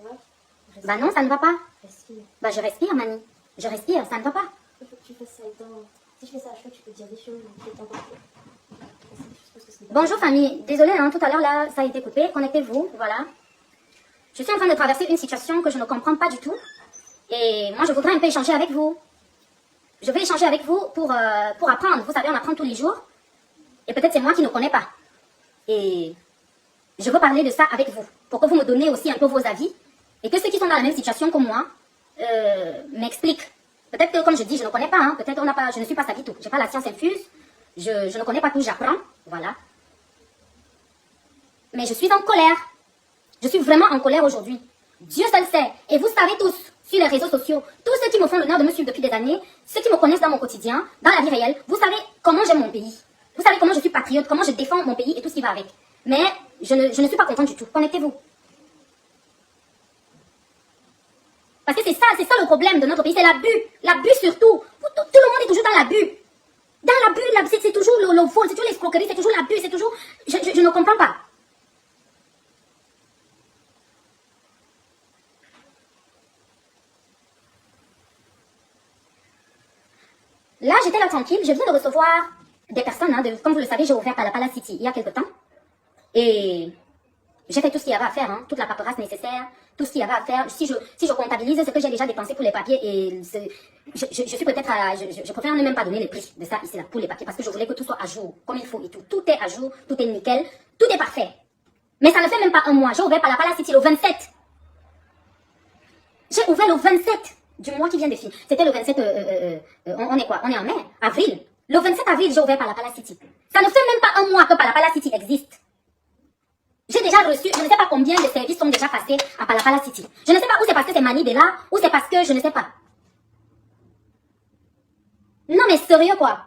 va? Bah non, ça ne va pas. Respire. Bah je respire, Mani. Je respire, ça ne va pas. Il faut que tu fasses ça étant... Si je fais ça à chaud, tu peux dire des choses qui est encore plus. Bonjour famille, désolée, hein, tout à l'heure là, ça a été coupé. Connectez-vous, voilà. Je suis en train de traverser une situation que je ne comprends pas du tout. Et moi, je voudrais un peu échanger avec vous. Je vais échanger avec vous pour apprendre. Vous savez, on apprend tous les jours. Et peut-être c'est moi qui ne connais pas. Et je veux parler de ça avec vous. Pour que vous me donniez aussi un peu vos avis. Et que ceux qui sont dans la même situation que moi m'expliquent. Peut-être que, comme je dis, je ne connais pas. Hein, peut-être je ne suis pas ça du tout. Je n'ai pas la science infuse. Je ne connais pas tout, j'apprends. Voilà. Mais je suis en colère. Je suis vraiment en colère aujourd'hui. Dieu seul sait. Et vous savez tous, sur les réseaux sociaux, tous ceux qui me font l'honneur de me suivre depuis des années, ceux qui me connaissent dans mon quotidien, dans la vie réelle, vous savez comment j'aime mon pays. Vous savez comment je suis patriote, comment je défends mon pays et tout ce qui va avec. Mais je ne suis pas contente du tout. Connectez-vous. Parce que c'est ça le problème de notre pays, c'est l'abus. L'abus surtout. Tout le monde est toujours dans l'abus. Dans l'abus, c'est toujours le vol, c'est toujours l'escroquerie, c'est toujours l'abus, c'est toujours... Je ne comprends pas. Là, j'étais là tranquille, je viens de recevoir des personnes, hein, comme vous le savez, j'ai ouvert Palapala City il y a quelque temps. Et j'ai fait tout ce qu'il y avait à faire, hein, toute la paperasse nécessaire, tout ce qu'il y avait à faire. Si je comptabilise ce que j'ai déjà dépensé pour les papiers, et je suis peut-être à... Je préfère ne même pas donner les prix de ça ici, là, pour les papiers, parce que je voulais que tout soit à jour, comme il faut et tout. Tout est à jour, tout est nickel, tout est parfait. Mais ça ne fait même pas un mois, j'ai ouvert Palapala City le 27. J'ai ouvert le 27 du mois qui vient de finir. C'était le 27, on est quoi? On est en mai, avril. Le 27 avril, j'ai ouvert Palapala City. Ça ne fait même pas un mois que Palapala City existe. J'ai déjà reçu, je ne sais pas combien de services sont déjà passés à Palapala City. Je ne sais pas où c'est parce que c'est Mani de là, ou c'est parce que je ne sais pas. Non mais sérieux quoi.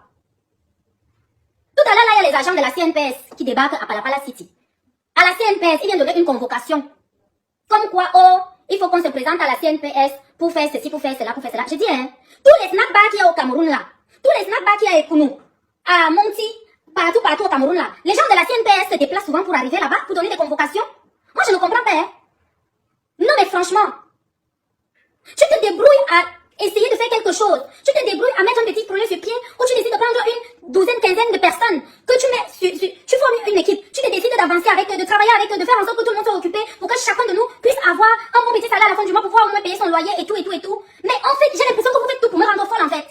Tout à l'heure, là, il y a les agents de la CNPS qui débarquent à Palapala City. À la CNPS, ils viennent donner une convocation. Comme quoi, oh, il faut qu'on se présente à la CNPS pour faire ceci, pour faire cela, pour faire cela. Je dis, hein, tous les snack bars qu'il y a au Cameroun là, tous les snack bars qu'il y a à Ekounou, à Monti, partout au Cameroun là, les gens de la CNPS se déplacent souvent pour arriver là-bas, pour donner des convocations. Moi, je ne comprends pas, hein. Non, mais franchement, tu te débrouilles à essayer de faire quelque chose. Tu te débrouilles à mettre un petit projet sur pied, ou tu décides de prendre une douzaine, quinzaine de personnes, que tu mets tu formes une équipe, tu te décides d'avancer avec eux, de travailler avec eux, de faire en sorte que tout le monde soit occupé, pour que chacun de nous puisse avoir un bon petit salaire à la fin du mois pour pouvoir au moins payer son loyer et tout, et tout, et tout. Mais en fait, j'ai l'impression que vous faites tout pour me rendre folle en fait.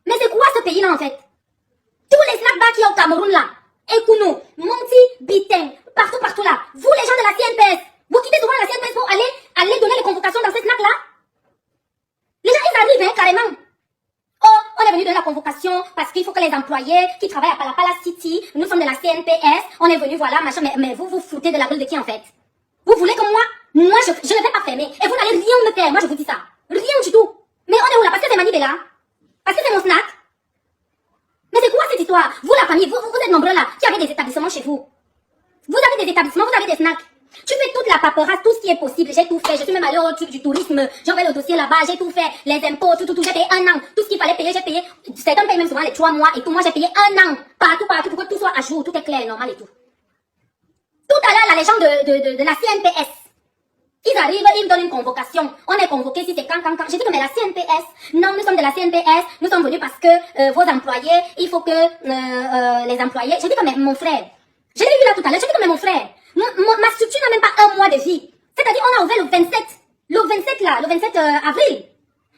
Mais c'est quoi ce pays-là en fait? Tous les snack bars qu'il y a au Cameroun là, Ekounou, Monti, Bitin, partout là, vous les gens de la CNPS, vous quittez souvent la CNPS pour aller donner les convocations dans ces snacks là? Les gens, ils arrivent, hein, carrément. Oh, on est venu donner la convocation parce qu'il faut que les employés qui travaillent à Palapala City, nous sommes de la CNPS, on est venu, voilà, machin, mais vous vous foutez de la gueule de qui en fait? Vous voulez que moi, je ne vais pas fermer et vous n'allez rien me faire, moi je vous dis ça. Rien du tout. Mais on est où là? Parce que c'est Mani de là? Parce que c'est mon snack? Mais c'est quoi cette histoire? Vous la famille, vous êtes nombreux là, qui avez des établissements chez vous. Vous avez des établissements, vous avez des snacks. Tu fais toute la paperasse, tout ce qui est possible. J'ai tout fait. Je suis même allée au truc du tourisme. J'ai envoyé le dossier là-bas. J'ai tout fait. Les impôts, tout. J'ai payé 1 an. Tout ce qu'il fallait payer, j'ai payé. Certains payent même souvent les 3 mois et tout. Moi, j'ai payé 1 an. Partout, pour que tout soit à jour. Tout est clair, normal et tout. Tout à l'heure, là, les gens de la CNPS, ils arrivent, ils me donnent une convocation. On est convoqué si c'est quand. J'ai dit que mais la CNPS, non, nous sommes de la CNPS. Nous sommes venus parce que vos employés, il faut que les employés. J'ai dit que mais mon frère. Je l'ai vu là tout à l'heure. J'ai dit que mais mon frère. Ma structure n'a même pas 1 mois de vie. C'est-à-dire, on a ouvert le 27 avril.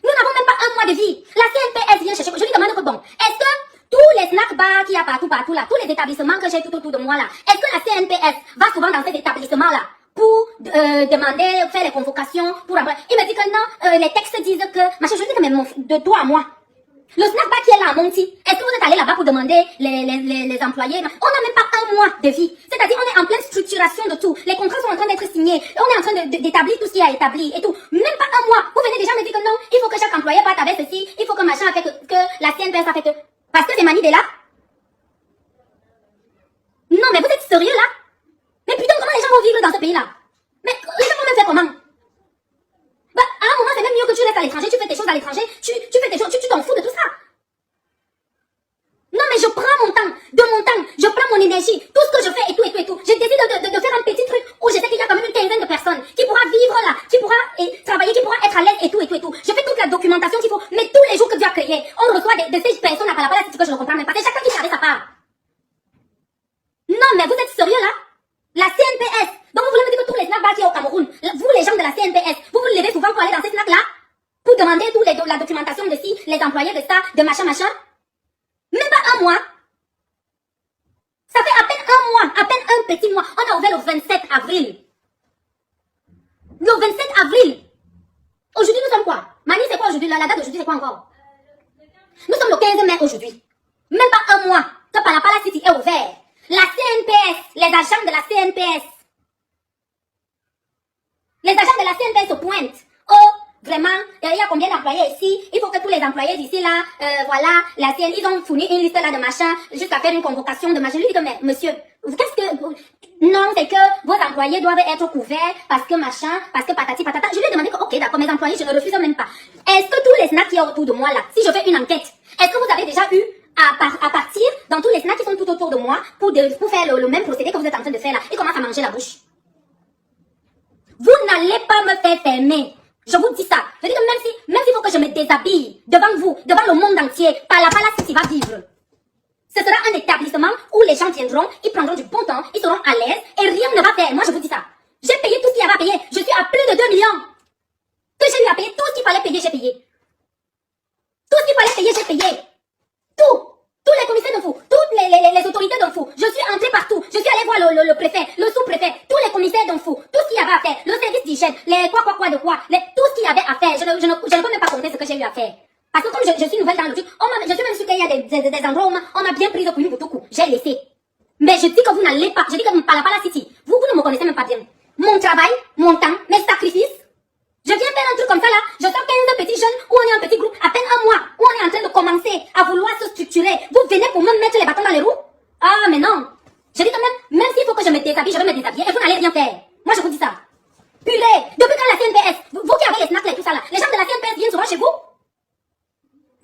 Nous n'avons même pas 1 mois de vie. La CNPS vient chercher. Je lui demande que bon, est-ce que tous les snack bars qu'il y a partout là, tous les établissements que j'ai tout autour de moi là, est-ce que la CNPS va souvent dans ces établissements là pour demander, faire les convocations pour avoir... Il me dit que non, les textes disent que... Machin, je lui dis que mais de toi à moi. Le snack bar qui est là à Monti, est-ce que vous êtes allé là-bas pour demander les employés? On n'a même pas 1 mois de vie. C'est-à-dire, on est en pleine structuration de tout. Les contrats sont en train d'être signés. On est en train d'établir tout ce qui a établi et tout. Même pas 1 mois. Vous venez déjà me dire que non, il faut que chaque employé parte avec ceci. Il faut que machin a fait que la CNPS a fait que... Parce que c'est Mani de là? Non, mais vous êtes sérieux là? Mais putain, comment les gens vont vivre dans ce pays-là? Mais les gens vont même faire comment? Bah, à un moment, c'est même mieux que tu restes à l'étranger, tu fais tes choses à l'étranger, tu fais tes choses, tu t'en fous de tout ça. Non, mais je prends mon temps, je prends mon énergie, tout ce que je fais et tout. Je décide de faire un petit truc où je sais qu'il y a quand même une quinzaine de personnes qui pourra vivre là, qui pourra et travailler, qui pourra être à l'aise et tout. Je fais toute la documentation qu'il faut, mais tous les jours que Dieu a créé, on reçoit de ces personnes à Palapala City que je ne comprends même pas. C'est chacun qui fait sa part. Non, mais vous êtes sérieux là? La CNPS. Donc vous voulez me dire que tous les snacks bars qu'il y a au Cameroun, vous les gens de la CNPS, vous vous levez souvent pour aller dans ces snacks là? Pour demander la documentation de ci, les employés de ça, de machin. Même pas un mois. Ça fait à peine un mois, à peine un petit mois. On a ouvert le 27 avril. Le 27 avril. Aujourd'hui, nous sommes quoi? Mani, c'est quoi aujourd'hui? La date d'aujourd'hui, c'est quoi encore? Nous sommes le 15 mai aujourd'hui. Même pas un mois que Palapala City est ouvert. La CNPS, les agents de la CNPS. Les agents de la CNPS se pointent. Oh, vraiment, il y a combien d'employés ici? Il faut que tous les employés d'ici là, voilà, la CN, ils ont fourni une liste là de machin, jusqu'à faire une convocation de machin. Je lui dis que, mais monsieur, qu'est-ce que... Non, c'est que vos employés doivent être couverts parce que machin, parce que patati patata. Je lui ai demandé que, ok, d'accord, mes employés, je ne refuse même pas. Est-ce que tous les snacks qui y a autour de moi là, si je fais une enquête, est-ce que vous avez déjà eu à partir dans tous les snacks qui sont tout autour de moi pour faire le même procédé que vous êtes en train de faire là? Ils commencent à manger la bouche. Vous n'allez pas me faire fermer. Je vous dis ça. Je dis que même s'il faut que je me déshabille devant vous, devant le monde entier, Palapala City va vivre. Ce sera un établissement où les gens viendront, ils prendront du bon temps, ils seront à l'aise et rien ne va faire. Moi, je vous dis ça. J'ai payé tout ce qu'il y avait à payer. Je suis à plus de 2 millions. Que j'ai eu à payer, tout ce qu'il fallait payer, j'ai payé. Tout ce qu'il fallait payer, j'ai payé. Tout. Tous les commissaires d'info, toutes les autorités d'info. Je suis entrée partout. Je suis allée voir le préfet, le sous-préfet, tous les commissaires d'info, tout ce qu'il y avait à faire, le service d'hygiène, les quoi, tout ce qu'il y avait à faire. Je ne peux même pas compter ce que j'ai eu à faire. Parce que comme je suis nouvelle dans le truc, je suis même sûre qu'il y a des endroits où on m'a bien pris pour une boutoukou. J'ai laissé. Mais je dis que vous n'allez pas, je dis que Palapala City, vous ne me connaissez même pas bien. Mon travail, mon temps, mes sacrifices. Je viens faire un truc comme ça là, je sors 15 petits jeunes où on est un petit groupe, à peine un mois, où on est en train de commencer à vouloir se structurer. Vous venez pour me mettre les bâtons dans les roues? Ah mais non. Je dis quand même s'il faut que je me déshabille, je vais me déshabiller et vous n'allez rien faire. Moi je vous dis ça. Purée, depuis quand la CNPS, vous qui avez les snacks et tout ça là, les gens de la CNPS viennent souvent chez vous?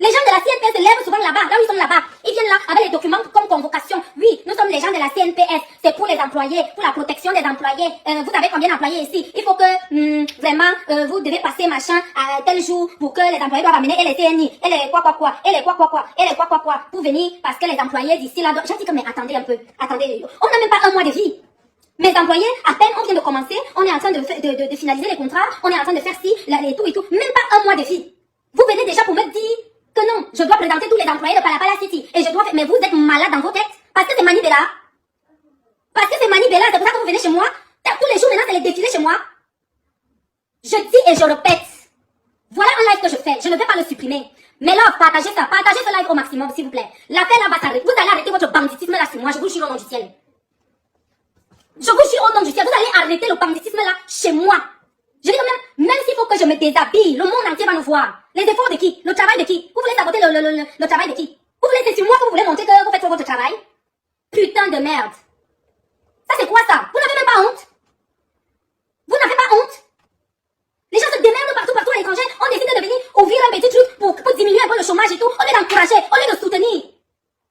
Les gens de la CNPS se lèvent souvent là-bas, là où ils sont là-bas. Ils viennent là avec les documents comme convocation. Oui, nous sommes les gens de la CNPS. C'est pour les employés, pour la protection des employés. Vous avez combien d'employés ici? Il faut que, vraiment, vous devez passer machin à tel jour pour que les employés doivent amener et les CNI, et les quoi, et les quoi, pour venir parce que les employés d'ici là. J'ai dit que, mais attendez un peu, attendez. On n'a même pas un mois de vie. Mes employés, à peine on vient de commencer, on est en train de finaliser les contrats, on est en train de faire ci, et tout. Même pas un mois de vie. Vous venez déjà pour me dire que non, je dois présenter tous les employés de Palapala City. Et je dois faire, mais vous êtes malade dans vos têtes. Parce que c'est Mani Bella. Parce que c'est Mani Bella, c'est pour ça que vous venez chez moi. Tous les jours maintenant, c'est les défilés chez moi. Je dis et je répète. Voilà un live que je fais. Je ne vais pas le supprimer. Mais là, partagez ça. Partagez ce live au maximum, s'il vous plaît. L'affaire là va s'arrêter. Vous allez arrêter votre banditisme là sur moi. Je vous jure au nom du ciel. Je vous jure au nom du ciel. Vous allez arrêter le banditisme là chez moi. Je dis quand même s'il faut que je me déshabille, le monde entier va nous voir. Les efforts de qui? Le travail de qui? Vous voulez saboter le travail de qui? Vous voulez, c'est sur moi que vous voulez montrer que vous faites votre travail? Putain de merde. Ça c'est quoi ça? Vous n'avez même pas honte? Vous n'avez pas honte? Les gens se démerdent partout à l'étranger. On décide de venir ouvrir un petit truc pour diminuer un peu le chômage et tout. Au lieu d'encourager, au lieu de soutenir.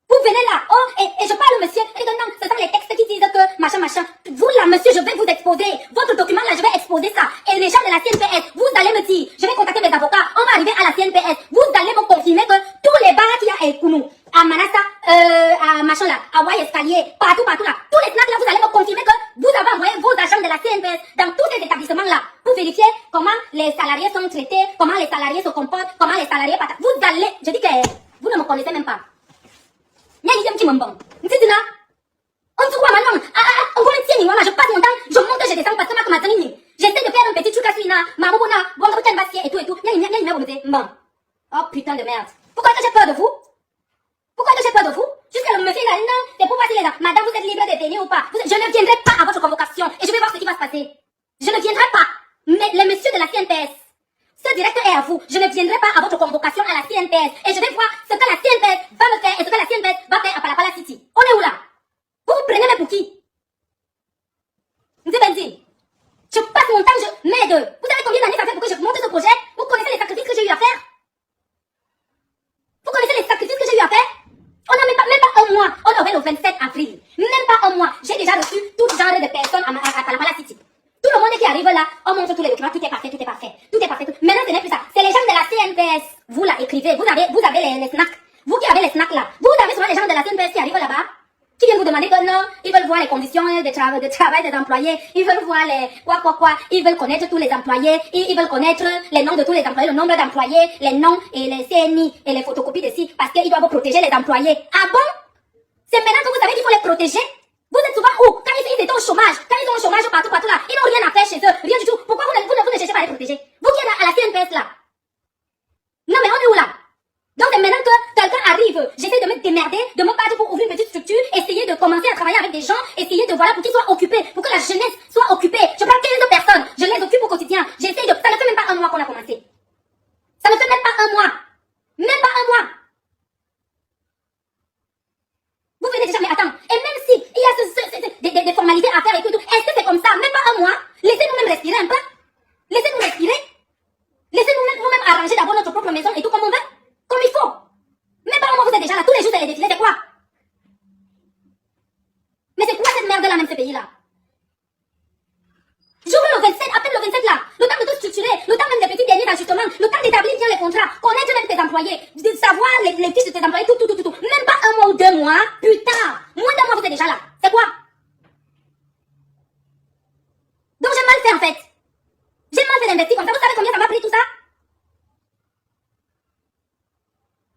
Vous venez là, oh, et je parle monsieur, et que non, ce sont les textes qui disent que machin. Vous là, monsieur, je vais vous exposer. Votre document là, je vais exposer ça. Et les gens de la CNPS, vous allez me dire, je vais contacter mes avocats, on va arriver à la CNPS. Vous allez me confirmer que tous les bars qu'il y a à Ekounou, à Manassa, à machin là, à Way Escalier, partout là, tous les snacks là, vous allez me confirmer que vous avez envoyé vos agents de la CNPS dans tous ces établissements là, pour vérifier comment les salariés sont traités, comment les salariés se comportent, comment les salariés partent. Vous allez, je dis que vous ne me connaissez même pas. Je passe mon temps, je monte, je descends parce que j'essaie de faire un petit truc à suivre, et tout. Bon. Oh putain de merde. Pourquoi que j'ai peur de vous? Pourquoi que j'ai peur de vous? Jusqu'à le monsieur là, non, c'est pour voir si les madame vous êtes libre de venir ou pas. Je ne viendrai pas à votre convocation et je vais voir ce qui va se passer. Je ne viendrai pas. Mais les messieurs de la CNPS, ce direct est à vous. Je ne viendrai pas à votre convocation à la CNPS. Et je vais voir ce que la CNPS va me faire et ce que la CNPS va faire à Palapala City. On est où là? Vous vous prenez même pour qui? Je passe mon temps, je m'aide. Vous savez combien d'années ça fait pour que je monte ce projet? Vous connaissez les sacrifices que j'ai eu à faire? Vous connaissez les sacrifices que j'ai eu à faire? On n'a même pas un mois. On aurait le 27 avril. Même pas un mois. J'ai déjà reçu tout genre de personnes à Palapala City. Tout le monde qui arrive là, on montre tous les documents, tout est parfait. CNPS, vous là, écrivez, vous avez les snacks. Vous qui avez les snacks là, vous avez souvent les gens de la CNPS qui arrivent là-bas, qui viennent vous demander que non, ils veulent voir les conditions de travail des employés, ils veulent voir les quoi, ils veulent connaître tous les employés, ils veulent connaître les noms de tous les employés, le nombre d'employés, les noms et les CNI et les photocopies de ci, parce qu'ils doivent protéger les employés. Ah bon? C'est maintenant que vous savez qu'il faut les protéger? Vous êtes souvent où? Quand ils étaient au chômage, quand ils ont au chômage partout là, ils n'ont rien à faire chez eux, rien du tout. Pourquoi vous ne cherchez pas à les protéger? Vous qui êtes à la CNPS là. Non mais on est où là? Donc c'est maintenant que quelqu'un arrive, j'essaie de me démerder, de me battre pour ouvrir une petite structure, essayer de commencer à travailler avec des gens, essayer de voilà pour qu'ils soient occupés, pour que la jeunesse soit occupée. Je prends 15 personnes, je les occupe au quotidien, j'essaie de... Ça ne fait même pas un mois qu'on a commencé. Ça ne fait même pas un mois. Même pas un mois. Vous venez déjà, mais attends, et même si il y a des formalités à faire et tout, est-ce que c'est comme ça? Même pas un mois? Laissez-nous même respirer un peu. Laissez-nous respirer. Laissez-nous même arranger d'abord notre propre maison et tout comme on veut. Comme il faut. Même pas un mois, vous êtes déjà là. Tous les jours, c'est les défilés. C'est quoi? Mais c'est quoi cette merde-là, même ce pays-là? J'ouvre le 27, à peine le 27 là. Le temps de tout structurer, le temps même des petits derniers ajustements, le temps d'établir bien les contrats, connaître même tes employés, de savoir les fiches de tes employés, tout. Même pas un mois ou 2 mois. Putain. Moins d'un mois, vous êtes déjà là. C'est quoi? Donc j'ai mal fait en fait. J'ai mal fait d'investir comme ça. Vous savez combien ça m'a pris tout ça?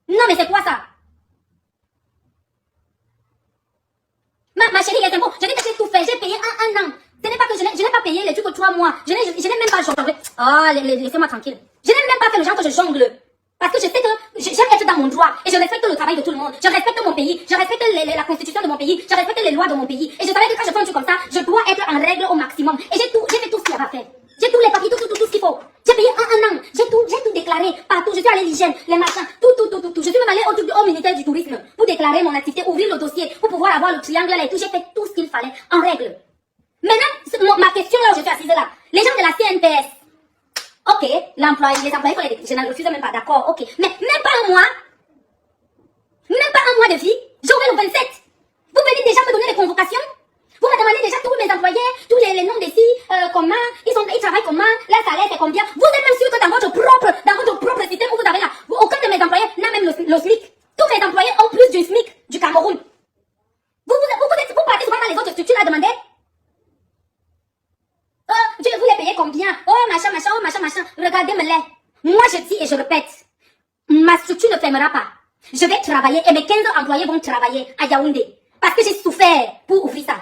Non, mais c'est quoi ça? Ma chérie, les impôts, je dis que j'ai tout fait, j'ai payé un an. Ce n'est pas que je n'ai pas payé les trucs 3 mois. Je n'ai même pas jonglé. Oh, laissez-moi tranquille. Je n'ai même pas fait le genre que je jongle. Parce que je sais que j'aime être dans mon droit. Et je respecte le travail de tout le monde. Je respecte mon pays. Je respecte la constitution de mon pays. Je respecte les lois de mon pays. Et je savais que quand je fais un truc comme ça, je dois être en règle au maximum. Et j'ai fait tout ce qu'il y avait à faire. J'ai tous les papiers, tout ce qu'il faut. J'ai payé un an. J'ai tout déclaré partout. Je suis allée à l'hygiène, les machins, tout. Je suis même allée au ministère du tourisme pour déclarer mon activité, ouvrir le dossier, pour pouvoir avoir le triangle là et tout. J'ai fait tout ce qu'il fallait en règle. Maintenant, ma question là où je suis assise là, les gens de la CNPS, ok, les employés, je n'en refuse même pas, d'accord, ok, mais même pas un mois de vie, j'ai ouvert le 27. Vous venez déjà me donner les convocations? Vous me demandez déjà tous mes employés, tous les noms des filles, comment, ils travaillent comment, leur salaire c'est combien. Vous êtes même sûr que dans votre propre système où vous avez là, aucun de mes employés n'a même le SMIC. Tous mes employés ont plus du SMIC du Cameroun. Vous partez souvent dans les autres structures à demander. Vous les payez combien? Oh machin. Regardez-moi-les. Moi je dis et je répète, ma structure ne fermera pas. Je vais travailler et mes 15 employés vont travailler à Yaoundé. Parce que j'ai souffert pour ouvrir ça.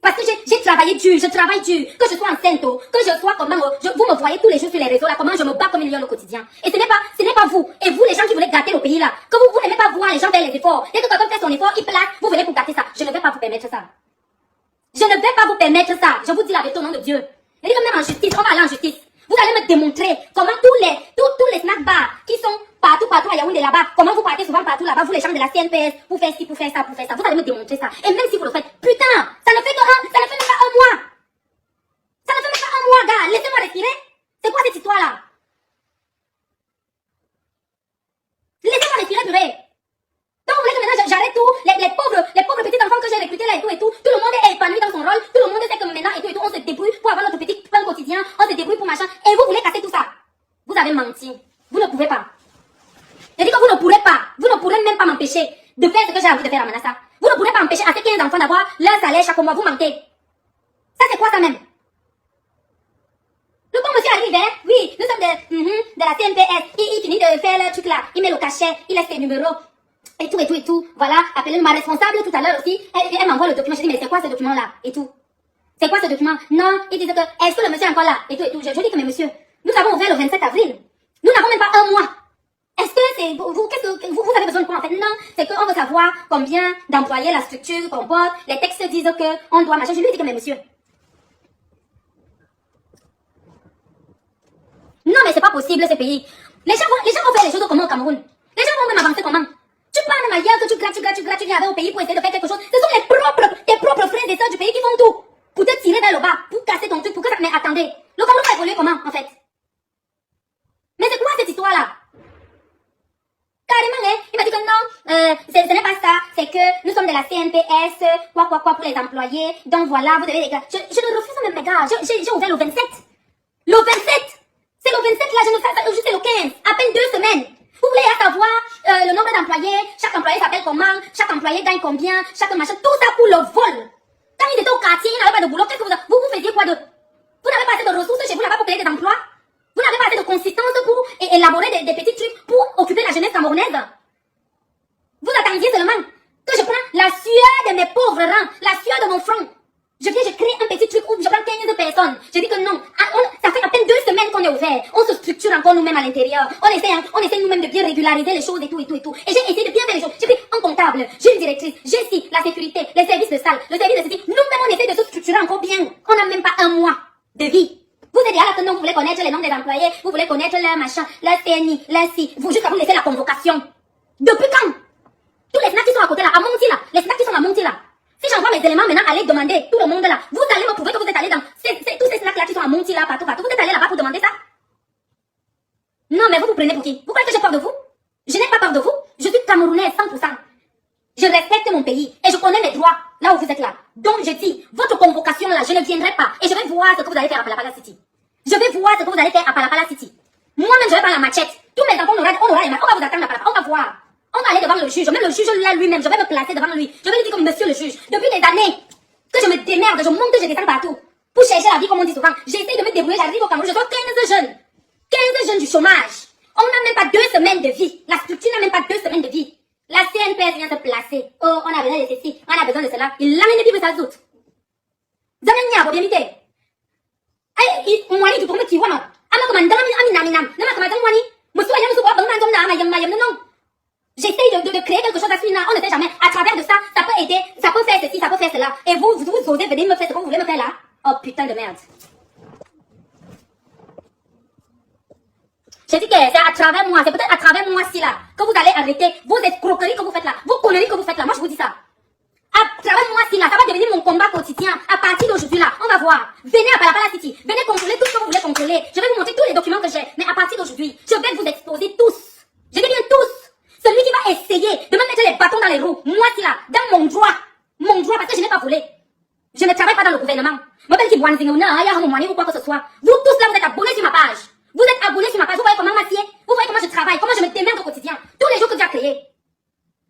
Parce que j'ai travaillé dur, je travaille dur. Que je sois enceinte, que je sois comment, vous me voyez tous les jours sur les réseaux là, comment je me bats comme une lionne au quotidien. Et ce n'est pas vous. Et vous les gens qui voulez gâter le pays là, que vous n'aimez pas voir les gens faire les efforts. Dès que quelqu'un fait son effort, il place, vous venez pour gâter ça. Je ne vais pas vous permettre ça. Je ne vais pas vous permettre ça. Je vous dis la vérité au nom de Dieu. Et que même en justice, on va aller en justice. Vous allez me démontrer comment tous les snack bars qui sont partout à Yaoundé là-bas, comment vous partez souvent partout là-bas, vous les gens de la CNPS, pour faire ci, pour faire ça. Vous allez me démontrer ça. Et même si vous le faites, putain, ça ne fait même pas un mois. Ça ne fait même pas un mois, gars. Laissez-moi respirer. C'est quoi cette histoire-là? Laissez-moi respirer, purée. Donc vous voulez que maintenant j'arrête tout, les pauvres petits enfants que j'ai recrutés là et tout, tout le monde est épanoui dans son rôle, tout le monde sait que maintenant et tout, on se débrouille pour avoir notre petit pain quotidien, on se débrouille pour machin, et vous voulez casser tout ça. Vous avez menti. Vous ne pouvez pas. Je dis que vous ne pourrez même pas m'empêcher de faire ce que j'ai envie de faire à Manassa. Vous ne pourrez pas empêcher à ces 15 enfants d'avoir leur salaire chaque mois, vous mentez. Ça c'est quoi ça même? Le bon monsieur arrive, hein? Oui, nous sommes de la CNPS, il finit de faire le truc là, il met le cachet, il laisse ses numéros. Et tout, voilà, appelez ma responsable tout à l'heure aussi, elle m'envoie le document, je dis mais c'est quoi ce document là, et tout. C'est quoi ce document? Non, il disait que, est-ce que le monsieur est encore là, et tout, je dis que mais monsieur, nous avons ouvert le 27 avril, nous n'avons même pas un mois. Est-ce que c'est, vous avez besoin de quoi en fait? Non, c'est qu'on veut savoir combien d'employés la structure comporte, les textes disent que on doit machin, je lui ai dit que mais monsieur. Non mais c'est pas possible ce pays. Les gens vont faire les choses comment au Cameroun? Les gens vont même avancer comment? Tu parles même ailleurs que tu grattes, tu viens avec au pays pour essayer de faire quelque chose. Ce sont tes propres frères et sœurs du pays qui font tout. Pour te tirer vers le bas, pour casser ton truc, pour que ça... Mais attendez, le Cameroun va évoluer comment, en fait? Mais c'est quoi cette histoire-là? Carrément, hein, il m'a dit que non, ce n'est pas ça, c'est que nous sommes de la CNPS, quoi, pour les employés. Donc voilà, vous avez les gars. Je ne refuse même, mes gars. J'ai ouvert le 27. Le 27! C'est le 27 là, je c'est le 15, à peine 2 semaines. Vous voulez savoir le nombre d'employés, chaque employé s'appelle comment, chaque employé gagne combien, chaque machin, tout ça pour le vol. Quand ils étaient au quartier, ils n'avaient pas de boulot, qu'est-ce que vous faisiez quoi de... Vous n'avez pas assez de ressources chez vous là-bas pour créer des emplois? Vous n'avez pas assez de consistance pour élaborer des petits trucs pour occuper la jeunesse camerounaise? Vous attendiez seulement que je prends la sueur de mes pauvres rangs, la sueur de mon front. Je crée un petit truc où je prends 15 personnes. Je dis que non, ça fait à peine 2 semaines qu'on est ouvert. On se structure encore nous-mêmes à l'intérieur. On essaie nous-mêmes de bien régulariser les choses et tout. Et j'ai essayé de bien faire les choses. J'ai pris un comptable, j'ai une directrice, j'ai ici la sécurité, les services de salle, le service de ceci. Nous-mêmes, on essaie de se structurer encore bien. On n'a même pas un mois de vie. Vous êtes là que non, vous voulez connaître les noms des employés, vous voulez connaître leur machin, leur CNI, leur si. Vous juste à vous laisser la convocation. Depuis quand? Tous les snacks qui sont à côté là, à Monty là, les snacks qui sont à Monty là. Si j'envoie mes éléments maintenant, allez demander tout le monde là. Vous allez me prouver que vous êtes allé dans tous ces snacks là qui sont à Monty là, partout. Vous êtes allé là-bas pour demander ça? Non, mais vous prenez pour qui? Vous croyez que j'ai peur de vous? Je n'ai pas peur de vous. Je suis camerounaise 100%. Je respecte mon pays et je connais mes droits là où vous êtes là. Donc je dis, votre convocation là, je ne viendrai pas et je vais voir ce que vous allez faire à Palapala City. Je vais voir ce que vous allez faire à Palapala City. Moi-même, je vais prendre la machette. Tous mes enfants, on aura les mains. On va vous attendre à Palapala. On va voir. On va aller devant le juge. Même le juge là lui-même, je vais me placer devant lui. Je vais lui dire comme monsieur le juge. Depuis des années que je me démerde, je monte, je descends partout. Pour chercher la vie, comme on dit souvent. J'essaie de me débrouiller, j'arrive au Cameroun. Je dois 15 jeunes. 15 jeunes du chômage. On n'a même pas 2 semaines de vie. La structure n'a même pas 2 semaines de vie. La CNPS vient se placer. Oh, on a besoin de ceci, on a besoin de cela. Il l'amène depuis ça zout. Vous avez une bien vite. Aïe, moi, tu peux me kiwa, non? Ama commandant, aminam. Non, ma commandant, moi, monsieur, yam, souba, bon, non. J'essaye de créer quelque chose à ce moment-là. On ne sait jamais. À travers de ça, ça peut aider, ça peut faire ceci, ça peut faire cela. Et vous osez venir me faire ce que vous voulez me faire là? Oh, putain de merde. J'ai dit que c'est à travers moi, c'est peut-être à travers moi si là, que vous allez arrêter vos escroqueries que vous faites là, vos conneries que vous faites là. Moi, je vous dis ça. À travers moi si là, ça va devenir mon combat quotidien. À partir d'aujourd'hui là, on va voir. Venez à Palapala City, venez contrôler tout ce que vous voulez contrôler. Je vais vous montrer tous les documents que j'ai. Mais à partir d'aujourd'hui, je vais vous exposer tous. Je dis bien tous. Celui qui va essayer de me mettre les bâtons dans les roues, moi si là, dans mon droit, parce que je n'ai pas volé. Je ne travaille pas dans le gouvernement. Ou quoi que ce soit. Vous tous là, vous êtes abonnés sur ma page. Vous êtes abonnés sur ma page. Vous voyez comment m'assieds? Vous voyez comment je travaille? Comment je me démerde au quotidien? Tous les jours que tu as créé.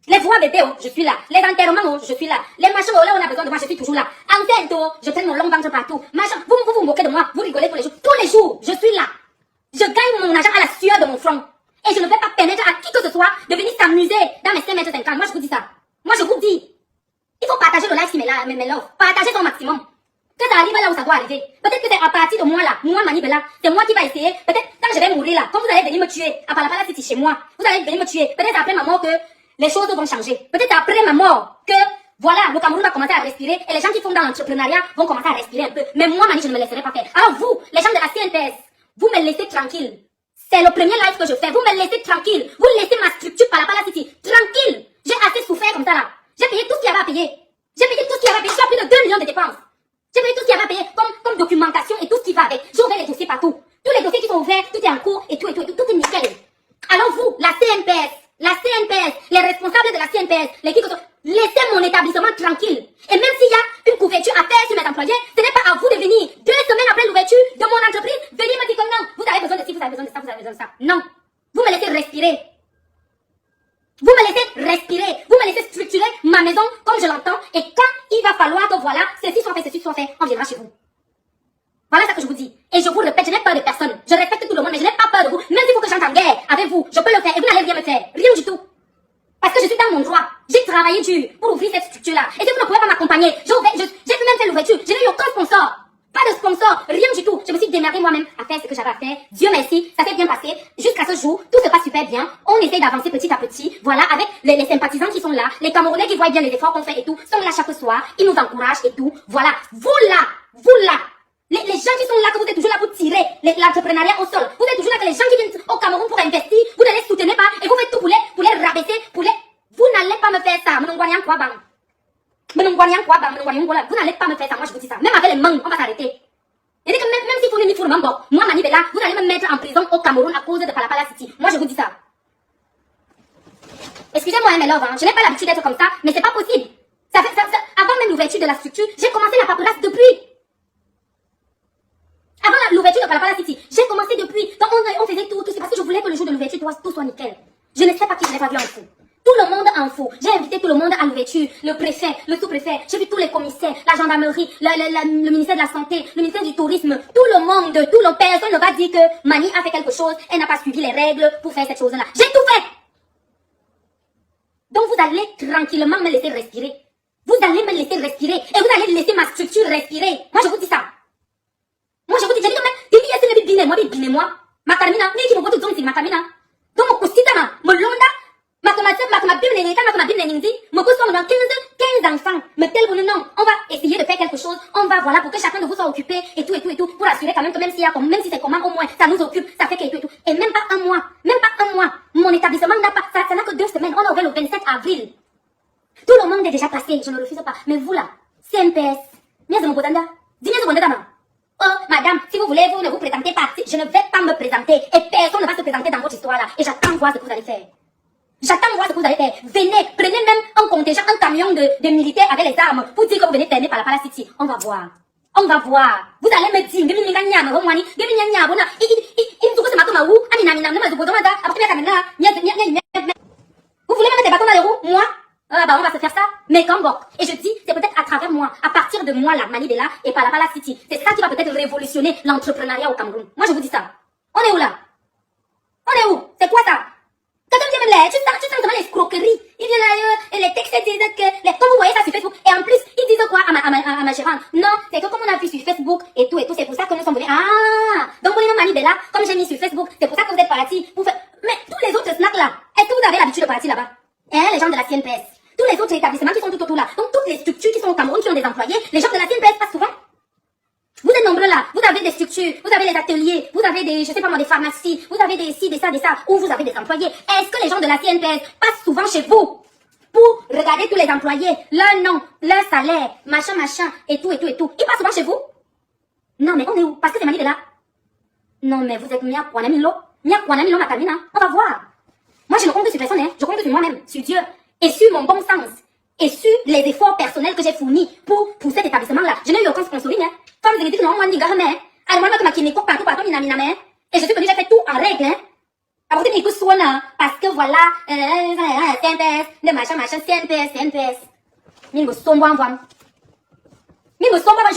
Les voix bébés, oh, je suis là. Les enterrements, oh, je suis là. Les machins, oh, là, on a besoin de moi, je suis toujours là. Enceinte, oh, je traîne mon long ventre partout. Machin, vous moquez de moi. Vous rigolez tous les jours. Tous les jours, je suis là. Je gagne mon argent à la sueur de mon front. Et je ne vais pas permettre à qui que ce soit de venir s'amuser dans mes 5,50 m. Moi, je vous dis ça. Moi, je vous dis. Il faut partager le live si mes love. Partager son maximum. Que ça arrive là où ça doit arriver. Peut-être que c'est à partir de moi là, moi Manibela, c'est moi qui va essayer. Peut-être quand je vais mourir là, quand vous allez venir me tuer, à Palapala City chez moi, vous allez venir me tuer. Peut-être après ma mort que les choses vont changer. Peut-être après ma mort que, voilà, le Cameroun va commencer à respirer et les gens qui font dans l'entrepreneuriat vont commencer à respirer un peu. Mais moi, Mani, je ne me laisserai pas faire. Alors vous, les gens de la CNPS, vous me laissez tranquille. C'est le premier live que je fais. Vous me laissez tranquille. Vous laissez ma structure Palapala City tranquille. J'ai assez souffert comme ça là. J'ai payé tout ce qu'il y avait à payer. J'ai payé tout ce qu'il y avait à payer. J'ai plus de 2 millions de dépenses. J'ai payé tout ce qu'il y avait à payer comme documentation et tout ce qui va avec. J'ai ouvert les dossiers partout. Tous les dossiers qui sont ouverts, tout est en cours et tout est nickel. Alors vous, la CNPS, les responsables de la CNPS, les qui laissez mon établissement tranquille. Et même s'il y a une couverture à faire sur mes employés, ce n'est pas à vous de venir 2 semaines après l'ouverture de mon entreprise, venir me dire que non, vous avez besoin de ci, vous avez besoin de ça, vous avez besoin de ça. Non. Vous me laissez respirer. Vous me laissez respirer. Vous me laissez structurer ma maison comme je l'entends. Et quand il va falloir que voilà, ceci soit fait, on viendra chez vous. Voilà ce que je vous dis. Et je vous répète, je n'ai peur de personne. Je respecte tout le monde, mais je n'ai pas peur de vous. Même s'il faut que j'entre en guerre avec vous, je peux le faire et vous n'allez rien me faire. Rien du tout. Parce que je suis dans mon droit. J'ai travaillé dur pour ouvrir cette structure-là. Et si vous ne pouvez pas m'accompagner, j'ai même fait l'ouverture. Je n'ai eu aucun sponsor. Pas de sponsor, rien du tout. Je me suis démerdée moi-même à faire ce que j'avais à faire. Dieu merci, ça s'est bien passé. Jusqu'à ce jour, tout se passe super bien. On essaie d'avancer petit à petit. Voilà, avec les sympathisants qui sont là, les Camerounais qui voient bien les efforts qu'on fait et tout, sont là chaque soir. Ils nous encouragent et tout. Voilà, vous là. Les gens qui sont là, que vous êtes toujours là pour tirer l'entrepreneuriat au sol. Vous êtes toujours là que les gens qui viennent au Cameroun pour investir, vous ne les soutenez pas et vous faites tout pour les rabaisser, Vous n'allez pas me faire ça. Vous n'allez pas me faire ça. Moi, je vous dis ça. Même avec les mains, on va s'arrêter. Et que même si vous venez pour Mambo, moi, Manibela, vous allez me mettre en prison au Cameroun à cause de Palapala City. Moi, je vous dis ça. Excusez-moi, mes love, hein. Je n'ai pas l'habitude d'être comme ça, mais c'est pas possible. Avant même l'ouverture de la structure, j'ai commencé la paperasse depuis. Avant l'ouverture de Palapala City, j'ai commencé depuis. Donc on faisait tout, c'est parce que je voulais que le jour de l'ouverture, tout soit nickel. Je ne sais pas qui je n'ai pas vu en fou. Tout le monde en fou. J'ai invité tout le monde à l'ouverture. Le préfet, le sous-préfet, j'ai vu tous les commissaires, la gendarmerie, le ministère de la Santé, le ministère du Tourisme, tout le monde, personne ne va dire que Mani a fait quelque chose, elle n'a pas suivi les règles pour faire cette chose-là. J'ai tout fait. Donc vous allez tranquillement me laisser respirer. Vous allez me laisser respirer et vous allez laisser ma structure respirer. Moi je vous dis ça. Moi je vous dis, j'ai dit que même, bine moi, ma termina, mais qui me voit tout ma termina. Donc mon cousin, mon londa, ma enfants, mais tel que non, on va essayer de faire quelque chose, on va voilà pour que chacun de vous soit occupé et tout, pour assurer quand même que même si c'est comment au moins, ça nous occupe, ça fait que tout. Et même pas un mois, mon établissement n'a pas, ça n'a que 2 semaines, on a ouvert le 27 avril. Tout le monde est déjà passé, je ne refuse pas. Mais vous là, CNPS, oh, madame, si vous voulez, vous ne vous présentez pas. Je ne vais pas me présenter. Et personne ne va se présenter dans votre histoire là. Et j'attends voir ce que vous allez faire. Venez, prenez même un contingent, un camion de militaires avec les armes pour dire que vous venez fermer par la Palapala City. On va voir. Vous allez me dire, vous voulez me mettre des bâtons dans les roues? Moi? Ah bah on va se faire ça, mais comme bon. Et je dis, c'est peut-être à travers moi, à partir de moi, la Mani Bella et Palapala City. C'est ça qui va peut-être révolutionner l'entrepreneuriat au Cameroun. Moi je vous dis ça. On est où là? C'est quoi ça? Quelqu'un vient même là, tu sens comment l'escroquerie. Il vient là, et les textes disent que, comme vous voyez ça sur Facebook, et en plus, ils disent quoi à ma gérante? Non, c'est que comme on a vu sur Facebook et tout, c'est pour ça que nous sommes venus. Ah, donc vous voyez Mani Bella, comme j'ai mis sur Facebook, c'est pour ça que vous êtes partis pour faire. Mais tous les autres snacks là, est-ce que vous avez l'habitude de partir là-bas? Hein, les gens de la CNPS. Tous les autres établissements qui sont tout autour là. Donc toutes les structures qui sont au Cameroun, qui ont des employés, les gens de la CNPS passent souvent. Vous êtes nombreux là, vous avez des structures, vous avez des ateliers, vous avez des, je sais pas moi, des pharmacies, vous avez des ci, des ça, où vous avez des employés. Est-ce que les gens de la CNPS passent souvent chez vous pour regarder tous les employés, leur nom, leur salaire, machin, et tout. Ils passent souvent chez vous? Non mais on est où? Parce que c'est Mani Bella. Non mais vous êtes Mia Kwanamilo Matamina. On va voir. Moi je ne compte que sur personne, hein. Je compte sur moi-même, sur Dieu, et sur mon bon sens, et sur les efforts personnels que j'ai fournis pour cet établissement-là. Je n'ai eu aucun sponsoring, hein. Comme je l'ai dit, non, moi, et je suis venue, j'ai fait tout en règle, hein. Parce que voilà, CNPS, le machin, CNPS. Je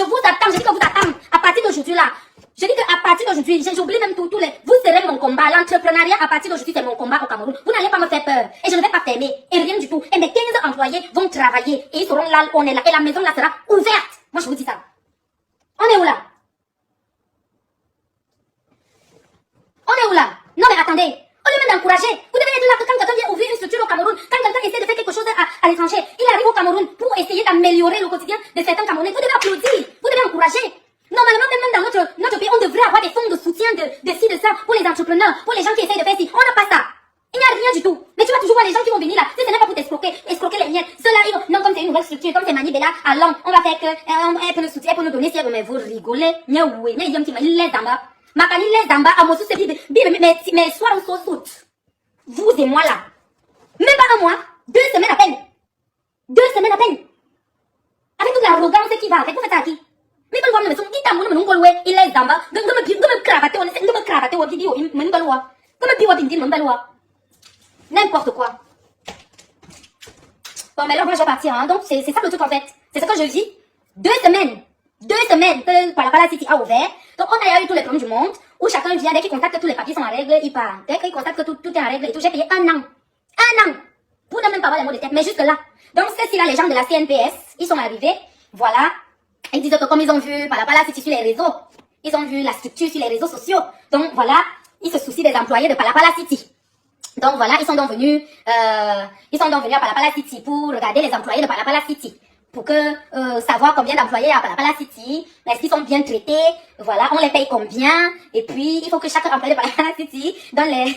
vous attends, je dis que vous attendez. À partir d'aujourd'hui, là, je dis qu'à partir d'aujourd'hui, j'oublie même tous les. Vous serez mon combat. L'entrepreneuriat, à partir d'aujourd'hui, c'est mon combat au Cameroun. Vous n'allez pas me faire peur. Et je ne vais pas fermer. Et rien du tout. Et mes 15 employés vont travailler. Et ils seront là, on est là. Et la maison là sera ouverte. Moi, je vous dis ça. On est où là? Non, mais attendez. Au lieu même d'encourager, vous devez être là que quand quelqu'un vient ouvrir une structure au Cameroun, quand quelqu'un essaie de faire quelque chose à l'étranger, il arrive au Cameroun pour essayer d'améliorer le quotidien de certains Camerounais. Vous devez applaudir, vous devez encourager. Normalement, même dans notre pays, on devrait avoir des fonds de soutien de ci, de ça, pour les entrepreneurs, pour les gens qui essayent de faire ci. On n'a pas ça. Il n'y a rien du tout. Mais tu vas toujours voir les gens qui vont venir là. Si ce n'est pas pour escroquer les miettes. Ceux-là, ils vont, non, comme c'est une nouvelle structure, comme c'est Mani Bella, allons, on va faire que, elle peut nous soutenir, elle peut nous donner si elle veut, mais vous rigolez. Mais il laisse en bas. Ma famille laisse en bas, à mon sous, mais soir on se saute. Vous et moi là. Même pas un mois, 2 semaines à peine. 2 semaines à peine. Avec toute l'arrogance qui va avec, vous faites ça à qui? Mais quand vous me dites, il laisse en bas. N'importe quoi. Bon, mais alors moi je vais partir, hein. Donc c'est ça le truc en fait. C'est ce que je dis. 2 semaines que Palapala City a ouvert. Donc on a eu tous les problèmes du monde, où chacun vient, dès qu'il constate que tous les papiers sont en règle, il part. Dès qu'il constate que tout est en règle et tout, j'ai payé 1 an. 1 an. Pour ne même pas avoir les mots de tête, mais jusque là. Donc c'est si là les gens de la CNPS, ils sont arrivés, voilà. Ils disent que comme ils ont vu Palapala City sur les réseaux, ils ont vu la structure sur les réseaux sociaux. Donc voilà, ils se soucient des employés de Palapala City. Donc voilà, ils sont donc venus à Palapala City pour regarder les employés de Palapala City. Pour que savoir combien d'employés à Palapala City, est-ce qu'ils sont bien traités, voilà, on les paye combien, et puis il faut que chaque employé de Palapala City donne les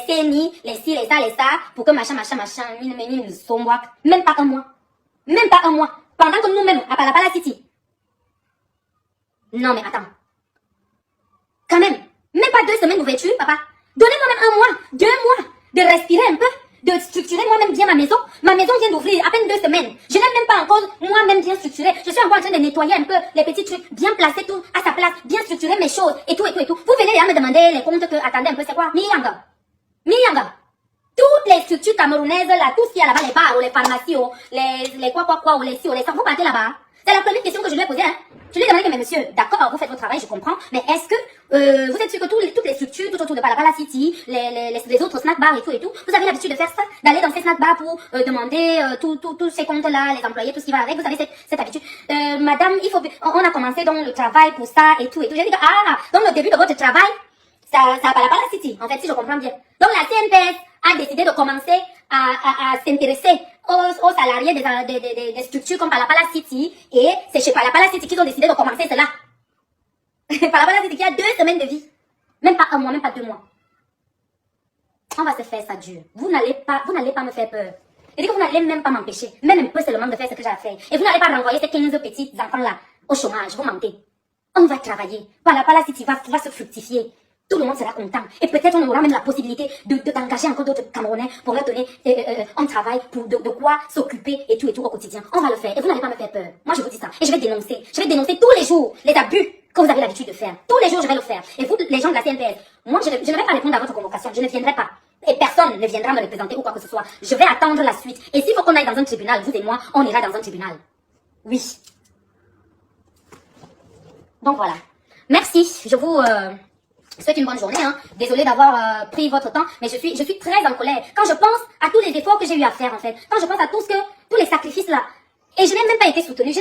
CNI, les ci, les ça, pour que machin, même pas un mois, pendant que nous-mêmes à Palapala City. Non mais attends, quand même pas 2 semaines d'ouverture, papa, donnez-moi même 1 mois, 2 mois, de respirer un peu, de structurer moi-même bien ma maison vient d'ouvrir à peine 2 semaines. Je n'ai même pas encore moi-même bien structuré. Je suis encore en train de nettoyer un peu les petits trucs, bien placer tout à sa place, bien structuré. structurer mes choses et tout. Vous venez là me demander les comptes que, attendez un peu, c'est quoi? Miyanga. Toutes les structures camerounaises, là, tout ce qu'il y a là-bas, les bars, ou les pharmacies, ou les quoi, ou les ci, ou les ça, vous partez là-bas. C'est la première question que je lui ai posée, hein. Je lui ai demandé que, mais monsieur, d'accord, vous faites votre travail, je comprends, mais est-ce que, vous êtes sûr que toutes les structures, tout autour de Palapala City, les autres snack bars et tout, vous avez l'habitude de faire ça, d'aller dans ces snack bars pour demander tous ces comptes-là, les employés, tout ce qui va avec, vous avez cette habitude. Madame, on a commencé donc le travail pour ça et tout. J'ai dit que, donc le début de votre travail, ça à Palapala City, en fait, si je comprends bien. Donc la CNPS a décidé de commencer à s'intéresser aux salariés des structures comme Palapala City, et c'est chez Palapala City qu'ils ont décidé de commencer cela. Palapala City qui a 2 semaines de vie, même pas 1 mois, même pas 2 mois. On va se faire ça dur. Vous n'allez pas me faire peur. Je dis que vous n'allez même pas m'empêcher, même un peu seulement de faire ce que j'ai à faire. Et vous n'allez pas renvoyer ces 15 petits enfants-là au chômage, vous mentez. On va travailler. Palapala City va se fructifier. Tout le monde sera content. Et peut-être on aura même la possibilité d'engager encore d'autres Camerounais pour leur donner un travail, pour de quoi s'occuper et tout au quotidien. On va le faire. Et vous n'allez pas me faire peur. Moi, je vous dis ça. Et je vais dénoncer. Je vais dénoncer tous les jours les abus que vous avez l'habitude de faire. Tous les jours, je vais le faire. Et vous, les gens de la CNPS, moi, je ne vais pas répondre à votre convocation. Je ne viendrai pas. Et personne ne viendra me représenter ou quoi que ce soit. Je vais attendre la suite. Et s'il faut qu'on aille dans un tribunal, vous et moi, on ira dans un tribunal. Oui. Donc voilà. Merci. Je vous... souhaite une bonne journée, hein. Désolée d'avoir pris votre temps, mais je suis très en colère. Quand je pense à tous les efforts que j'ai eu à faire, en fait, quand je pense à tous les sacrifices là, et je n'ai même pas été soutenue, je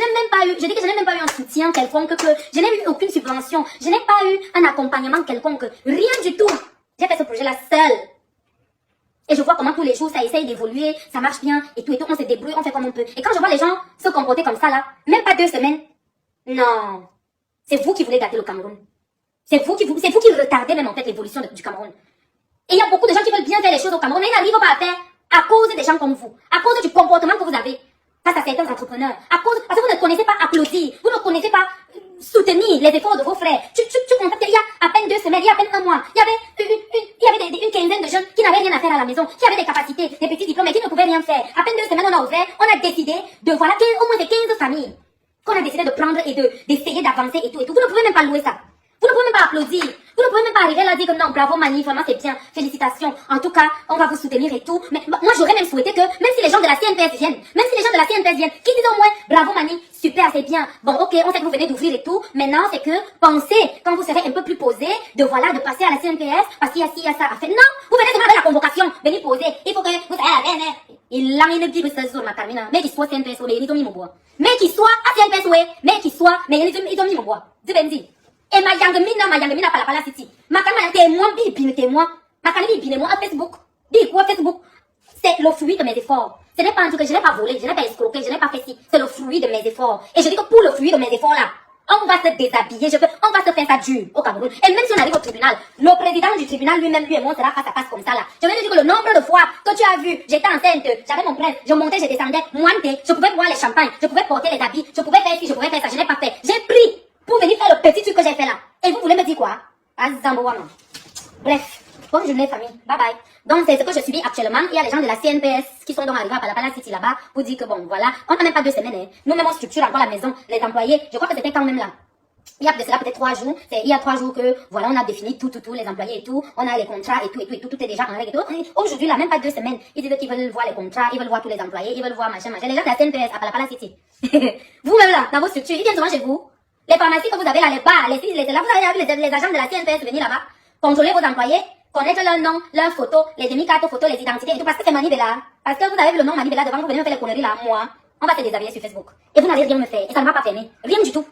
dis que je n'ai même pas eu un soutien quelconque, que je n'ai eu aucune subvention, je n'ai pas eu un accompagnement quelconque, rien du tout. J'ai fait ce projet-là seule. Et je vois comment tous les jours ça essaye d'évoluer, ça marche bien, et tout, on se débrouille, on fait comme on peut. Et quand je vois les gens se comporter comme ça là, même pas 2 semaines, non, c'est vous qui voulez gâter le Cameroun. C'est vous qui retardez même en fait l'évolution du Cameroun. Et il y a beaucoup de gens qui veulent bien faire les choses au Cameroun, mais ils n'arrivent pas à faire à cause des gens comme vous, à cause du comportement que vous avez face à certains entrepreneurs, parce que vous ne connaissez pas applaudir, vous ne connaissez pas soutenir les efforts de vos frères. Tu constates qu'il y a à peine 2 semaines, il y a à peine 1 mois, il y avait une quinzaine de jeunes qui n'avaient rien à faire à la maison, qui avaient des capacités, des petits diplômes, mais qui ne pouvaient rien faire. À peine 2 semaines, on a ouvert, on a décidé de voilà au moins des 15 familles qu'on a décidé de prendre et d'essayer d'avancer et tout. Vous ne pouvez même pas louer ça. Vous ne pouvez même pas applaudir. Vous ne pouvez même pas arriver là dire que non, bravo Mani, vraiment c'est bien, félicitations. En tout cas, on va vous soutenir et tout. Mais moi j'aurais même souhaité que, même si les gens de la CNPS viennent, qui disent au moins, bravo Mani, super, c'est bien. Bon, ok, on sait que vous venez d'ouvrir et tout. Maintenant, c'est que, pensez, quand vous serez un peu plus posé, de passer à la CNPS, parce qu'il y a ci, il y a ça à faire. Non, vous venez seulement avec la convocation, venez poser. Il faut que vous soyez il a une petite chose, ma carmine, mais qu'il soit CNPS, ils ont mis mon bois. Mais qu'il soit à CNPS, mais qu'il soit, mais ils ont mis mon bois. Tu vas me dire. Et ma yangamina Palapala City. Ma canne témoin, témoin. Ma canne témoin à Facebook. Quoi Facebook? C'est le fruit de mes efforts. Ce n'est pas un truc que je n'ai pas volé, je n'ai pas escroqué, je n'ai pas fait ci. C'est le fruit de mes efforts. Et je dis que pour le fruit de mes efforts là, on va se déshabiller, on va se faire ça dur au Cameroun. Et même si on arrive au tribunal, le président du tribunal lui-même, lui et moi, sera face à face comme ça là. Je vais te dire que le nombre de fois que tu as vu, j'étais enceinte, j'avais mon prince, je montais, je descendais, mointé, je pouvais boire les champagnes, je pouvais porter les habits, je pouvais faire ci, je pouvais faire ça, je n'ai pas fait. J'ai pris pour venir faire le petit truc que j'ai fait là. Et vous voulez me dire quoi? Bref, bonne journée famille, bye bye. Donc c'est ce que je subis actuellement. Il y a les gens de la CNPS qui sont donc arrivés à Palapala City là-bas pour dire que bon voilà, on n'a même pas 2 semaines. Hein. Nous-mêmes on structure encore la maison, les employés, je crois que c'était quand même là. Il y a de cela peut-être 3 jours, il y a 3 jours que voilà on a défini tout, les employés et tout, on a les contrats et tout est déjà en règle et tout. Aujourd'hui là, même pas 2 semaines, ils disent qu'ils veulent voir les contrats, ils veulent voir tous les employés, ils veulent voir machin. Les gens de la CNPS à Palapala City. Vous-même là, dans vos structures, ils viennent souvent chez vous. Les pharmacies que vous avez là, les bars, là, vous avez vu les agents de la CNPS venir là-bas, contrôler vos employés, connaître leur nom, leur photo, les demi-cartes photos, les identités et tout, parce que c'est Manibela. Parce que vous avez vu le nom Manibela devant, vous venez me faire les conneries là, moi. On va se déshabiller sur Facebook. Et vous n'allez rien me faire. Et ça ne va pas fermer. Rien du tout.